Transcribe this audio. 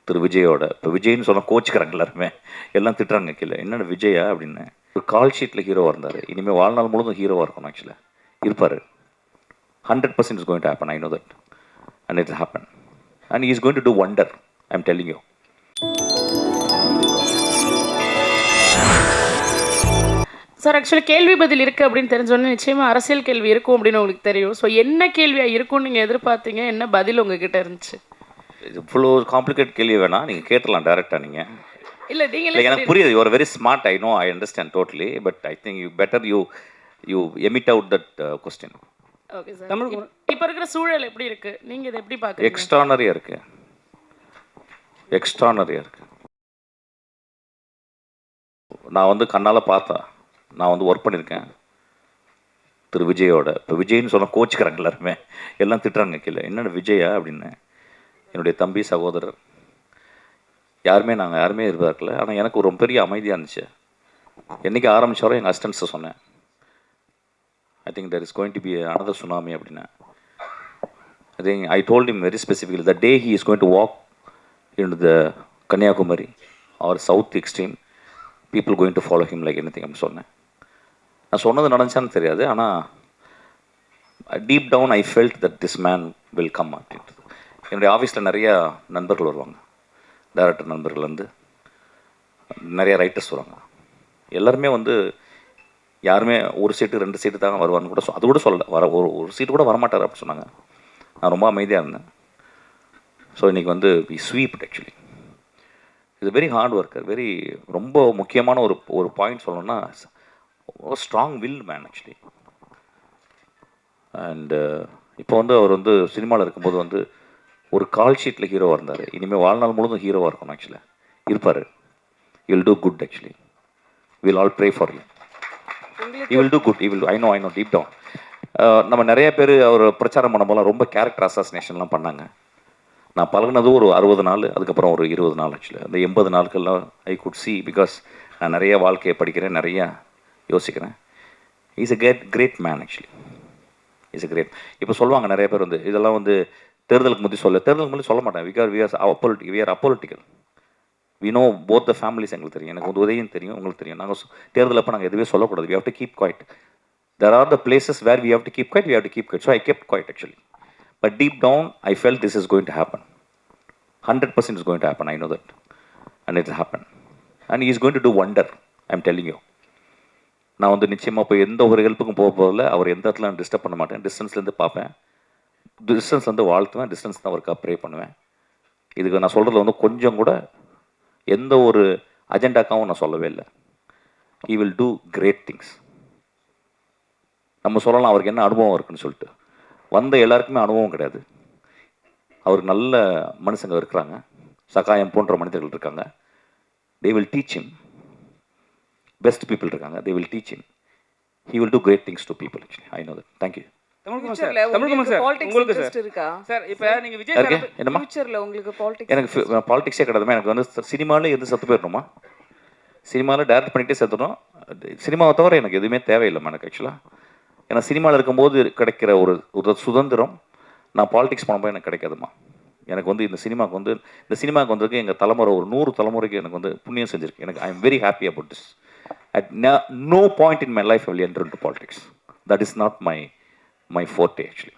திரு விஜயோட. இப்போ விஜய்னு சொன்னால் கோச்சிக்கிறாங்க எல்லாருமே, எல்லாம் திட்டுறாங்க கீழே. என்னென்ன விஜயா அப்படின்னு. ஒரு கால் ஷீட்டில் ஹீரோவாக இருந்தார். இனிமேல் வாழ்நாள் முழுதும் ஹீரோவாக இருக்கணும். ஆக்சுவலாக இருப்பார். 100% is going to happen. I know that and it's happen and is going to do wonder. I am telling you. Sir actually கேள்வி பதில் இருக்குது அப்படின்னு தெரிஞ்சோன்னே நிச்சயமாக அரசியல் கேள்வி இருக்கும் அப்படின்னு உங்களுக்கு தெரியும். ஸோ என்ன கேள்வியாக இருக்கும்னு நீங்கள் எதிர்பார்த்தீங்க? என்ன பதில் உங்ககிட்ட இருந்துச்சு? இது இவ்வளோ காம்ப்ளிகேட் கேள்வி வேணாம், நீங்கள் கேட்டலாம் டேரெக்டாக. நீங்கள் இல்லை நீங்கள் எனக்கு புரியுது. You are very smart. I know, I understand totally. But I think you better you emit out that question. Okay sir. Tamil இப்போ இருக்கிற சூழல் எப்படி இருக்குது? நீங்கள் இதை எப்படி பார்க்குறீங்க? எக்ஸ்ட்ரானரியாக இருக்குது. எக்ஸ்ட்ரானரியாக இருக்குது. நான் வந்து கண்ணால் பார்த்தேன். நான் வந்து ஒர்க் பண்ணியிருக்கேன் திரு விஜயோட. இப்போ விஜய்னு சொன்னால் கோச்சிக்கிறாங்க எல்லாருமே, எல்லாம் திட்டுறாங்க கீழே. என்னென்ன விஜயா அப்படின்னு. என்னுடைய தம்பி, சகோதரர் நாங்கள் யாருமே எதிர்பார்க்கல. ஆனால் எனக்கு ஒரு பெரிய அமைதியாக இருந்துச்சு. என்றைக்கு ஆரம்பித்தாரோ எங்கள் அசிஸ்டன்ஸை சொன்னேன், I think there is going to be another tsunami அப்படின்னு. I think I told him very specifically the day he is going to walk in the Kanyakumari or south extreme, people going to follow him like anything அப்படின்னு சொன்னேன். நான் சொன்னது நடந்துச்சான்னு தெரியாது, ஆனால் deep down I felt that this man will come அப்படின்றது. என்னுடைய ஆஃபீஸில் நிறையா நண்பர்கள் வருவாங்க, டைரக்டர் நண்பர்கள் வந்து நிறைய ரைட்டர்ஸ் வருவாங்க. எல்லாருமே வந்து யாருமே ஒரு சீட்டு 2 சீட்டு தான் வருவான்னு கூட அது கூட சொல்லலை. ஒரு சீட்டு கூட வரமாட்டார் அப்படின்னு சொன்னாங்க. நான் ரொம்ப அமைதியாக இருந்தேன். ஸோ இன்றைக்கி வந்து வி ஸ்வீப் ஆக்சுவலி. இது வெரி ஹார்ட் ஒர்க்கர். ரொம்ப முக்கியமான ஒரு பாயிண்ட் சொல்லணும்னா, strong will man actually. And இப்போ வந்து அவர் வந்து சினிமாவில் இருக்கும்போது வந்து ஒரு கால் ஷீட்டில் ஹீரோவாக இருந்தார். இனிமேல் வாழ்நாள் முழுதும் ஹீரோவாக இருக்கணும். ஆக்சுவலாக இருப்பார். You will do good actually. Will all pray for you. You will do good. You will. I know deep down. நம்ம நிறைய பேர் அவர் பிரச்சாரம் பண்ண போலாம் ரொம்ப கேரக்டர் அசாசினேஷன்லாம் பண்ணாங்க. நான் பழகினது ஒரு 60 நாள், அதுக்கப்புறம் ஒரு 20 நாள் ஆக்சுவலி. அந்த 80 நாட்கள்லாம் ஐ குட் சி, பிகாஸ் நான் நிறைய வாழ்க்கையை படிக்கிறேன், நிறையா யோசிக்கிறேன். Is a great man actually. Is a great. இப்போ சொல்லுவாங்க நிறைய பேர் வந்து இதெல்லாம் வந்து தேர்தலுக்கு முந்தி தேர்தலுக்கு முந்தி சொல்ல மாட்டேன். Because we are apolitical. We know both the families. எங்களுக்கு தெரியும். எனக்கு வந்து உதயம் தெரியும், உங்களுக்கு தெரியும். நாங்கள் தேர்தல் அப்போ நாங்கள் எதுவுமே சொல்லக்கூடாது. We have to keep quiet. There are the places where we have to keep quiet. We have to keep quiet. So I kept quiet actually. But deep down I felt this is going to happen. 100% is going to happen. I know that and it's happen and is going to do wonder. I am telling you. நான் வந்து நிச்சயமாக போய் எந்த ஒரு ஹெல்ப்புக்கும் போகிறதில்ல. அவர் எந்த இடத்துல நான் டிஸ்டர்ப் பண்ண மாட்டேன். டிஸ்டன்ஸ்லேருந்து பார்ப்பேன், டிஸ்டன்ஸ்லேருந்து வாழ்த்துவேன், டிஸ்டன்ஸ் தான் அவருக்காக ப்ரே பண்ணுவேன். இதுக்கு நான் சொல்கிறதுல வந்து கொஞ்சம் கூட எந்த ஒரு அஜெண்டாக்காகவும் நான் சொல்லவே இல்லை. He will do great things. நம்ம சொல்லலாம் அவருக்கு என்ன அனுபவம் இருக்குன்னு சொல்லிட்டு. வந்த எல்லாருக்குமே அனுபவம் கிடையாது. அவருக்கு நல்ல மனுஷங்க இருக்கிறாங்க, சகாயம் போன்ற மனிதர்கள் இருக்காங்க. They will teach him. Best people இருக்காங்க. They will teach him. He will do great things to people actually. I know that. Thank you. உங்களுக்கு இருக்கா சார்? இப்போ நீங்க விஜய் சார் என்னமா ஃபியூச்சர்ல உங்களுக்கு பாலிடிக்ஸ்? எனக்கு பாலிடிக்ஸே கிடையாதுமா. எனக்கு வந்து சினிமாவில் இருந்து செத்து போயிடணுமா? சினிமாவில் டேரக்ட் பண்ணிகிட்டே செத்துடும். சினிமாவை தவிர எனக்கு எதுவுமே தேவையில்லைம்மா எனக்கு ஆக்சுவலாக. ஏன்னா சினிமாவில் இருக்கும்போது கிடைக்கிற ஒரு சுதந்திரம் நான் பாலிடிக்ஸ் பண்ணும்போது எனக்கு கிடைக்காதுமா. எனக்கு வந்து இந்த சினிமாவுக்கு வந்ததுக்கு எங்கள் தலைமுறை ஒரு 100 தலைமுறைக்கு எனக்கு வந்து புண்ணியம் செஞ்சுருக்கு. எனக்கு I am very happy about this. At no point in my life I will enter into politics. That is not my forte actually.